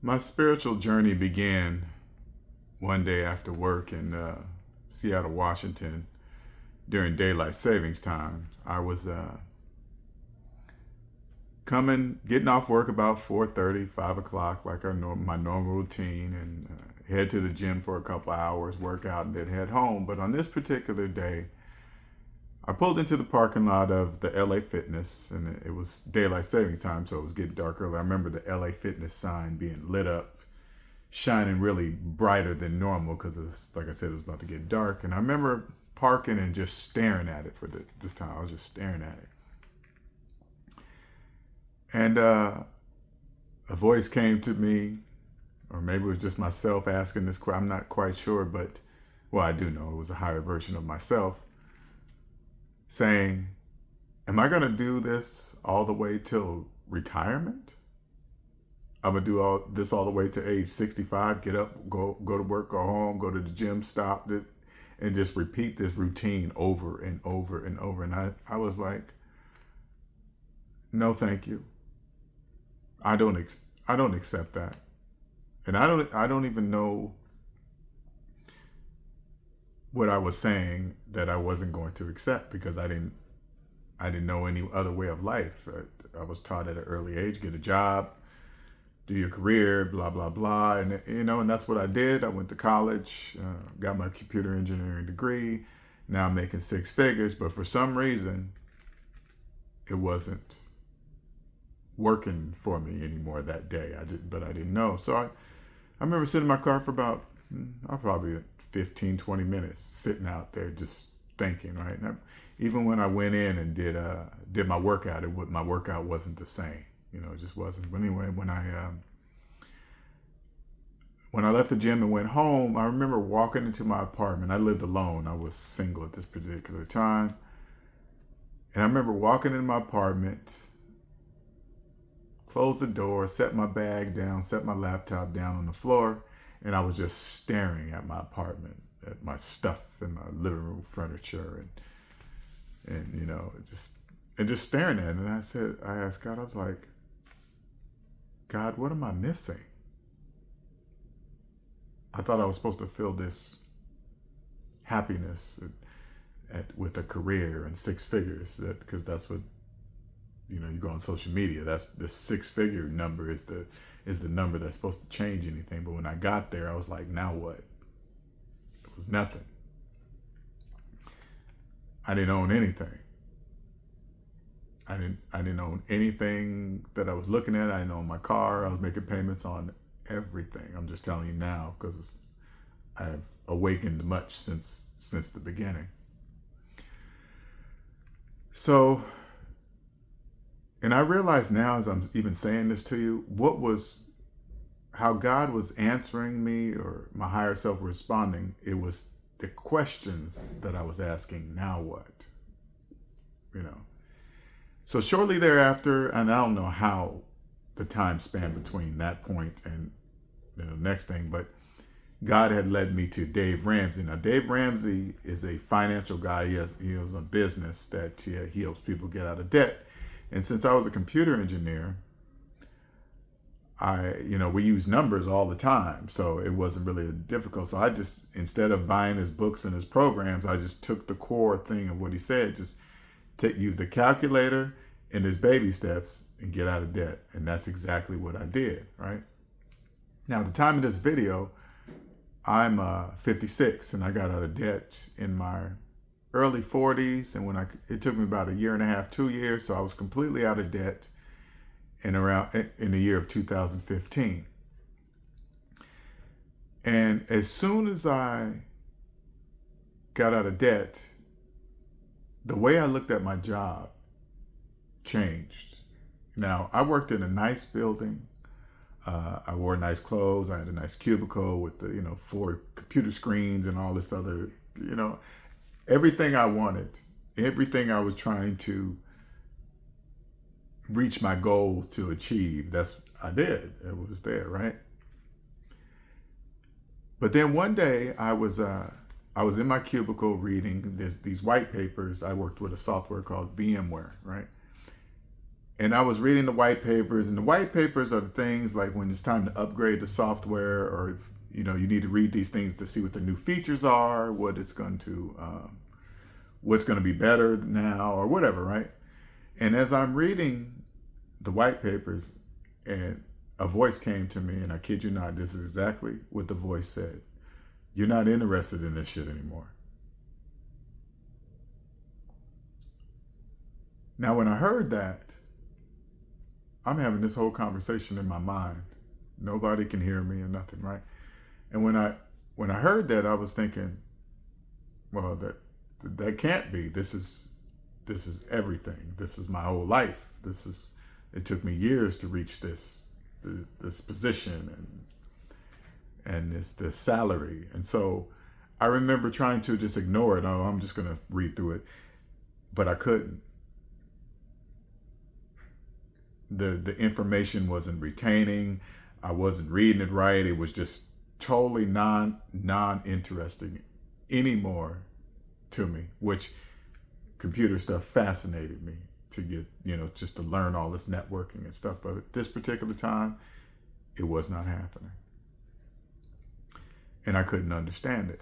My spiritual journey began one day after work in Seattle, Washington during daylight savings time. I was getting off work about 4:30, 5 o'clock, like my normal routine, and head to the gym for a couple hours, work out, and then head home. But on this particular day, I pulled into the parking lot of the LA Fitness, and it was daylight savings time, so it was getting dark early. I remember the LA Fitness sign being lit up, shining really brighter than normal because, like I said, it was about to get dark. And I remember parking and just staring at it for this time. I was just staring at it. And a voice came to me, or maybe it was just myself asking this question. I'm not quite sure, but, well, I do know it was a higher version of myself saying, am I going to do this all the way till retirement? I'm going to do all this all the way to age 65, get up, go to work, go home, go to the gym, stop it, and just repeat this routine over and over and over. And I was like, no, thank you. I don't accept that. And I don't even know what I was saying that I wasn't going to accept, because I didn't know any other way of life. I was taught at an early age, get a job, do your career, blah, blah, blah. And, and that's what I did. I went to college, got my computer engineering degree. Now I'm making six figures, but for some reason, it wasn't working for me anymore that day. But I didn't know. So I remember sitting in my car for about, probably 15, 20 minutes, sitting out there just thinking, right? And even when I went in and did my workout, my workout wasn't the same. It just wasn't. But anyway, when I left the gym and went home, I remember walking into my apartment. I lived alone. I was single at this particular time. And I remember walking in my apartment, closed the door, set my bag down, set my laptop down on the floor, and I was just staring at my apartment, at my stuff and my living room furniture, and just staring at it. And I asked God, I was like, God, what am I missing? I thought I was supposed to feel this happiness with a career and six figures, because that's what, you go on social media. That's the six-figure number is the number that's supposed to change anything. But when I got there, I was like, now what? It was nothing. I didn't own anything. I didn't own anything that I was looking at. I didn't own my car. I was making payments on everything. I'm just telling you now because I have awakened much since the beginning. So, and I realize now, as I'm even saying this to you, how God was answering me, or my higher self responding. It was the questions that I was asking. Now what? So shortly thereafter, and I don't know how the time span between that point and the next thing, but God had led me to Dave Ramsey. Now, Dave Ramsey is a financial guy. He has a business that he helps people get out of debt. And since I was a computer engineer, we use numbers all the time, so it wasn't really difficult. So I just, instead of buying his books and his programs, I just took the core thing of what he said, just use the calculator and his baby steps and get out of debt. And that's exactly what I did, right? Now, at the time of this video, I'm 56, and I got out of debt in my early 40s. And it took me about a year and a half, 2 years. So I was completely out of debt in the year of 2015. And as soon as I got out of debt, the way I looked at my job changed. Now, I worked in a nice building. I wore nice clothes. I had a nice cubicle with the 4 computer screens and all this other, everything I wanted, everything I was trying to reach my goal to achieve. I did. It was there, right? But then one day I was in my cubicle reading these white papers. I worked with a software called VMware, right? And I was reading the white papers, and the white papers are the things like when it's time to upgrade the software, or if, you need to read these things to see what the new features are, what's going to be better now, or whatever, right? And as I'm reading the white papers, and a voice came to me, and I kid you not, this is exactly what the voice said: "You're not interested in this shit anymore." Now, when I heard that, I'm having this whole conversation in my mind. Nobody can hear me or nothing, right? And when I heard that, I was thinking, well, that can't be. This is everything. This is my whole life. It took me years to reach this position and this salary. And so I remember trying to just ignore it. Oh, I'm just going to read through it, but I couldn't. The information wasn't retaining. I wasn't reading it right. It was just totally non-interesting anymore to me, which computer stuff fascinated me to get, just to learn all this networking and stuff. But at this particular time, it was not happening. And I couldn't understand it.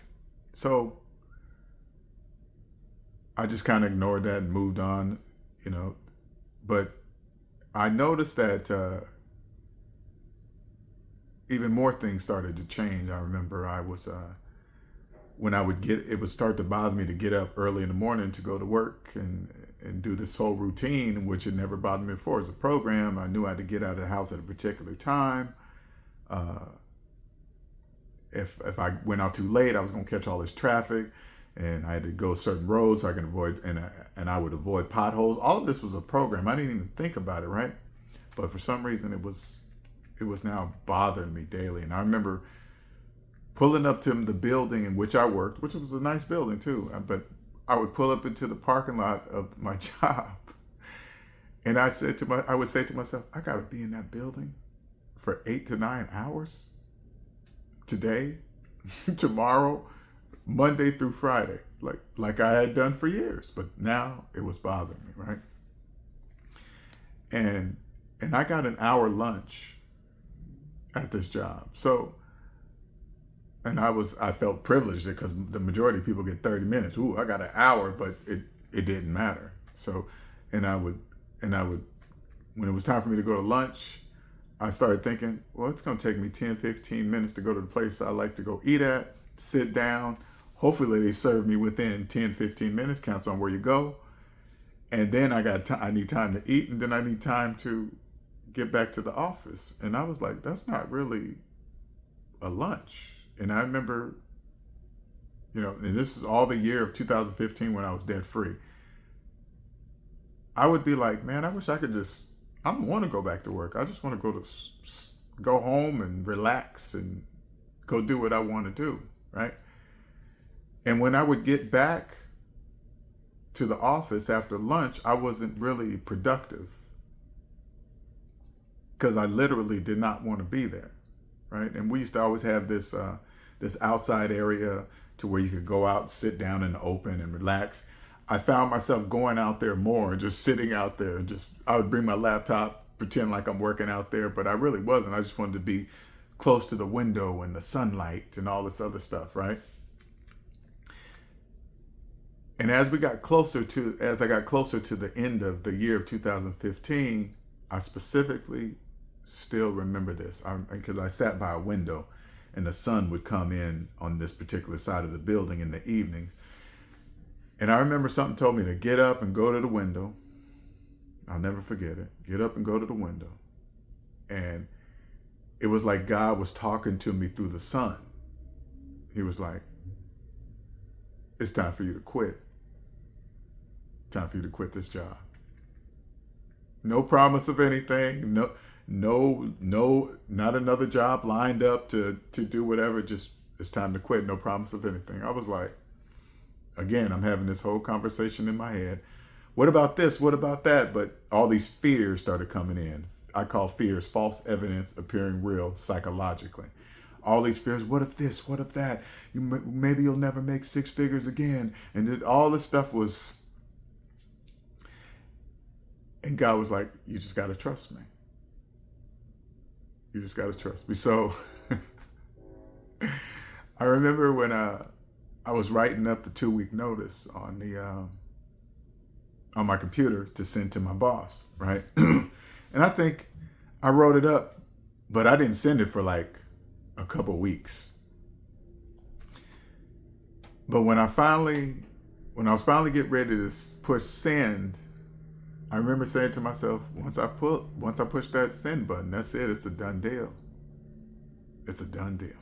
So I just kind of ignored that and moved on, but I noticed that even more things started to change. I remember I was, it would start to bother me to get up early in the morning to go to work and do this whole routine, which had never bothered me before. As a program, I knew I had to get out of the house at a particular time. If I went out too late, I was going to catch all this traffic, and I had to go certain roads so I can avoid, and I would avoid potholes. All of this was a program. I didn't even think about it, right? But for some reason, it was now bothering me daily. And I remember pulling up to the building in which I worked, which was a nice building too. But I would pull up into the parking lot of my job, and I would say to myself, I got to be in that building for 8 to 9 hours today, tomorrow, Monday through Friday, like I had done for years. But now it was bothering me, right? And I got an hour lunch at this job. So, and I felt privileged because the majority of people get 30 minutes. Ooh, I got an hour, but it didn't matter. So, and I would, when it was time for me to go to lunch, I started thinking, well, it's going to take me 10, 15 minutes to go to the place I like to go eat at, sit down. Hopefully they serve me within 10, 15 minutes, counts on where you go. And then I need time to eat, and then I need time to get back to the office. And I was like, that's not really a lunch. And I remember, and this is all the year of 2015 when I was debt free. I would be like, man, I wish I don't want to go back to work. I just want to go home and relax and go do what I want to do, right? And when I would get back to the office after lunch, I wasn't really productive because I literally did not want to be there, right? And we used to always have this outside area to where you could go out, sit down in the open and relax. I found myself going out there more and just sitting out there, and I would bring my laptop, pretend like I'm working out there, but I really wasn't. I just wanted to be close to the window and the sunlight and all this other stuff, right? And as I got closer to the end of the year of 2015, I specifically still remember this because I sat by a window and the sun would come in on this particular side of the building in the evening. And I remember something told me to get up and go to the window. I'll never forget it. Get up and go to the window. And it was like God was talking to me through the sun. He was like, it's time for you to quit. Time for you to quit this job. No promise of anything. No, not another job lined up to do whatever. Just, it's time to quit. No promise of anything. I was like, again, I'm having this whole conversation in my head. What about this? What about that? But all these fears started coming in. I call fears false evidence appearing real psychologically. All these fears. What if this? What if that? Maybe you'll never make 6 figures again. And all this stuff was. And God was like, you just got to trust me. You just got to trust me. So I remember when I was writing up the 2-week notice on my computer to send to my boss, right? And I think I wrote it up, but I didn't send it for like a couple weeks. But when I was finally getting ready to push send, I remember saying to myself, once I push that send button, that's it. It's a done deal. It's a done deal.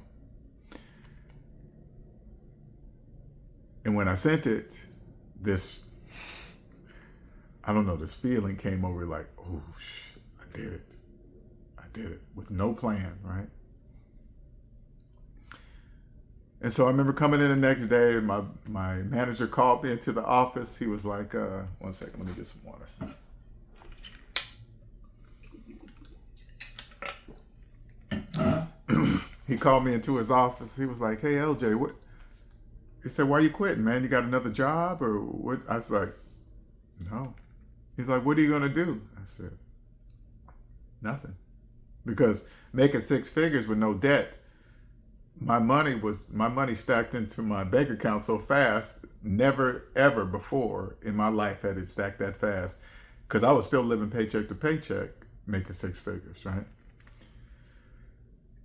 And when I sent it, this feeling came over like, oh, I did it. I did it with no plan, right? And so I remember coming in the next day, and my manager called me into the office. He was like, one second, let me get some water. He called me into his office. He was like, hey, LJ, what? He said, why are you quitting, man? You got another job or what? I was like, no. He's like, what are you going to do? I said, nothing. Because making 6 figures with no debt, my money stacked into my bank account so fast. Never, ever before in my life had it stacked that fast, because I was still living paycheck to paycheck, making 6 figures, right?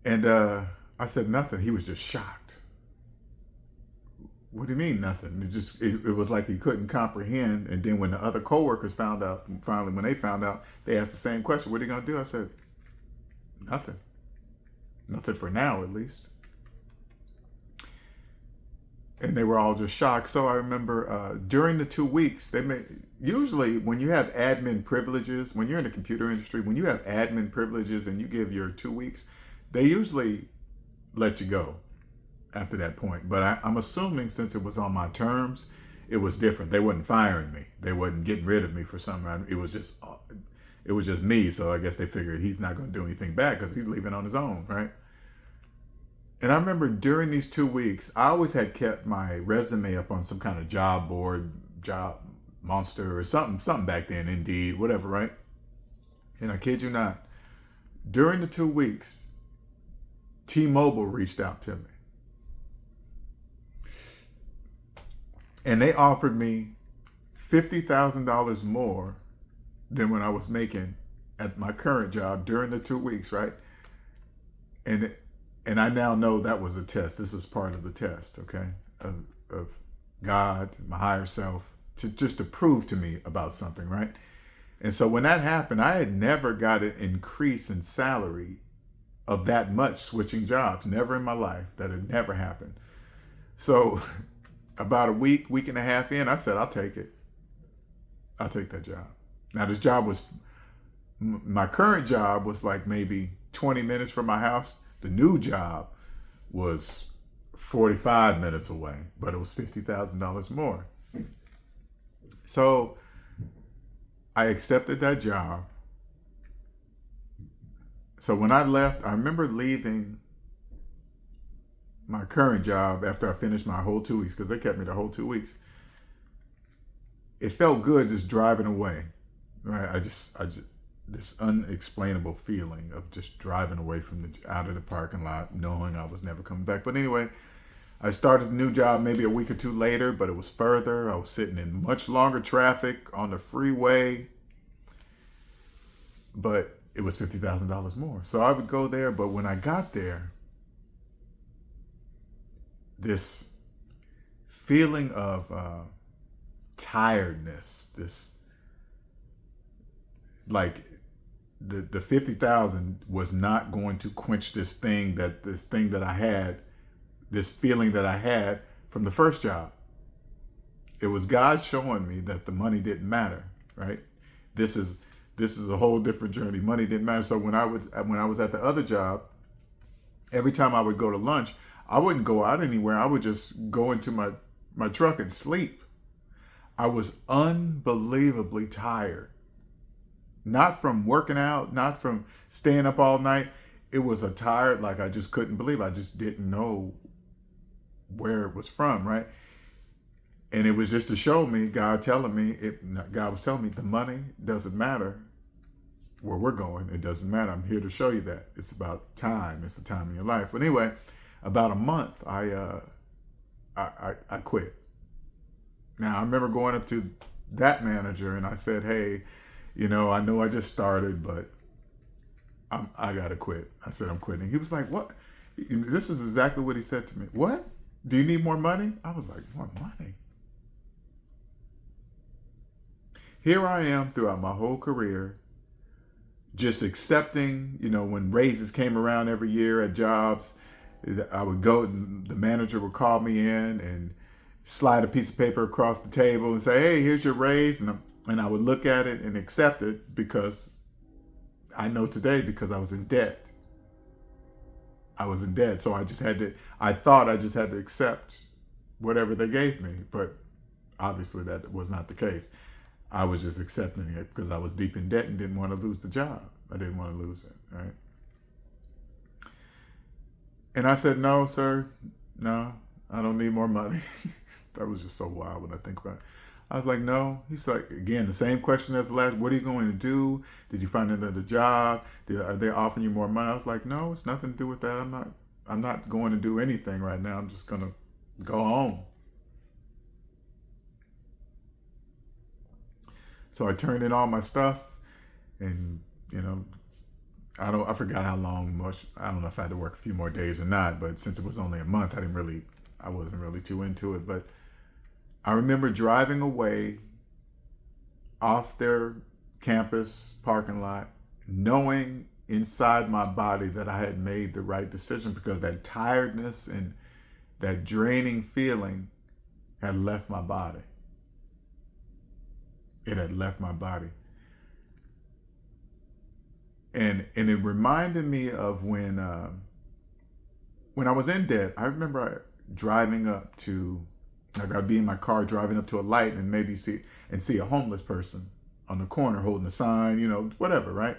And I said nothing. He was just shocked. What do you mean nothing? It was like he couldn't comprehend. And then when the other coworkers found out, finally when they found out, they asked the same question, what are you going to do? I said, nothing. Nothing for now, at least. And they were all just shocked. So I remember during the 2 weeks, usually when you have admin privileges, when you're in the computer industry, when you have admin privileges and you give your 2 weeks, they usually let you go after that point. But I'm assuming since it was on my terms, it was different. They wasn't firing me. They wasn't getting rid of me for some reason. It was just me. So I guess they figured he's not going to do anything bad because he's leaving on his own, right? And I remember during these 2 weeks, I always had kept my resume up on some kind of job board, Job Monster or something back then, Indeed, whatever, right? And I kid you not, during the 2 weeks, T-Mobile reached out to me. And they offered me $50,000 more than what I was making at my current job during the 2 weeks, right? And I now know that was a test. This is part of the test, okay, of God, my higher self, to prove to me about something, right? And so when that happened, I had never got an increase in salary of that much switching jobs. Never in my life. That had never happened. So about a week and a half in, I said, I'll take it. I'll take that job. Now this job my current job was like maybe 20 minutes from my house. The new job was 45 minutes away, but it was $50,000 more. So I accepted that job. So when I left, I remember leaving my current job after I finished my whole 2 weeks, because they kept me the whole 2 weeks. It felt good just driving away, right? I just this unexplainable feeling of just driving away from out of the parking lot, knowing I was never coming back. But anyway, I started a new job maybe a week or two later, but it was further. I was sitting in much longer traffic on the freeway, but it was $50,000 more. So I would go there, but when I got there, this feeling of tiredness, this like the 50,000 was not going to quench this thing that I had, this feeling that I had from the first job. It was God showing me that the money didn't matter, right? This is a whole different journey. Money didn't matter. So when I was at the other job, every time I would go to lunch, I wouldn't go out anywhere. I would just go into my truck and sleep. I was unbelievably tired. Not from working out, not from staying up all night. It was a tired, like I just couldn't believe. I just didn't know where it was from, right? And it was just to show me, God was telling me the money doesn't matter where we're going. It doesn't matter. I'm here to show you that. It's about time. It's the time in your life. But anyway, about a month, I quit. Now, I remember going up to that manager and I said, hey, I know I just started, but I got to quit. I said, I'm quitting. He was like, what? This is exactly what he said to me. What? Do you need more money? I was like, more money? Here I am throughout my whole career, just accepting, when raises came around every year at jobs, I would go, the manager would call me in and slide a piece of paper across the table and say, hey, here's your raise. And I would look at it and accept it because I know today because I was in debt. So I thought I just had to accept whatever they gave me. But obviously that was not the case. I was just accepting it because I was deep in debt and didn't want to lose the job. I didn't want to lose it, right? And I said, no, sir, no, I don't need more money. That was just so wild when I think about it. I was like, no. He's like, again, the same question as the last. What are you going to do? Did you find another job? Are they offering you more money? I was like, no, it's nothing to do with that. I'm not going to do anything right now. I'm just going to go home. So I turned in all my stuff and, I forgot how much, I don't know if I had to work a few more days or not, but since it was only a month, I wasn't really too into it. But I remember driving away off their campus parking lot, knowing inside my body that I had made the right decision because that tiredness and that draining feeling had left my body. It had left my body. And it reminded me of when I was in debt. I remember driving up to, I'd be in my car driving up to a light and maybe see a homeless person on the corner holding a sign, whatever, right?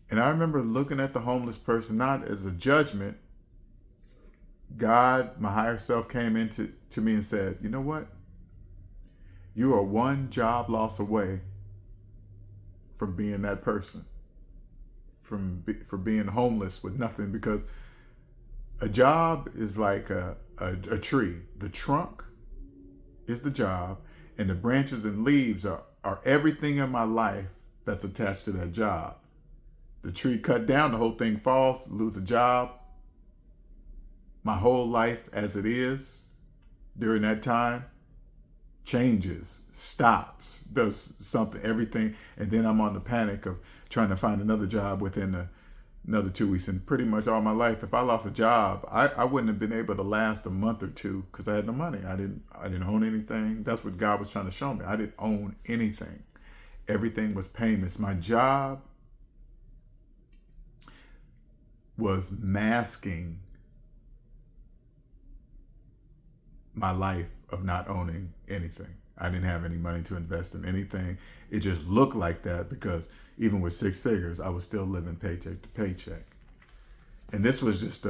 And I remember looking at the homeless person, not as a judgment. God, my higher self, came into me and said, you know what? You are one job loss away from being that person, for being homeless with nothing, because a job is like a tree. The trunk is the job, and the branches and leaves are everything in my life that's attached to that job. The tree cut down, the whole thing falls, lose a job. My whole life as it is during that time changes, stops, does something, everything. And then I'm on the panic of trying to find another job within another 2 weeks. And pretty much all my life, if I lost a job, I wouldn't have been able to last a month or two because I had no money. I didn't own anything. That's what God was trying to show me. I didn't own anything. Everything was payments. My job was masking my life of not owning anything. I didn't have any money to invest in anything. It just looked like that because even with 6 figures, I was still living paycheck to paycheck. And this was just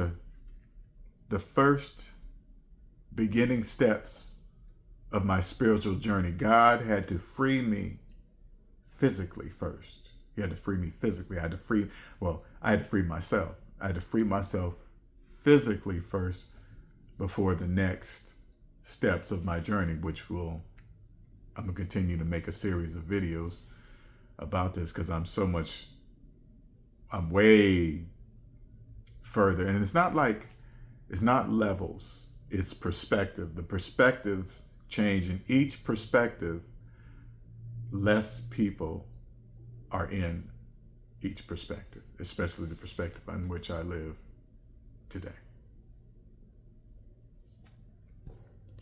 the first beginning steps of my spiritual journey. God had to free me physically first. He had to free me physically. I had to free myself. I had to free myself physically first before the next steps of my journey, which I'm going to continue to make a series of videos about this because I'm way further. And it's not levels, it's perspective. The perspectives change. In each perspective, less people are in each perspective, especially the perspective on which I live today.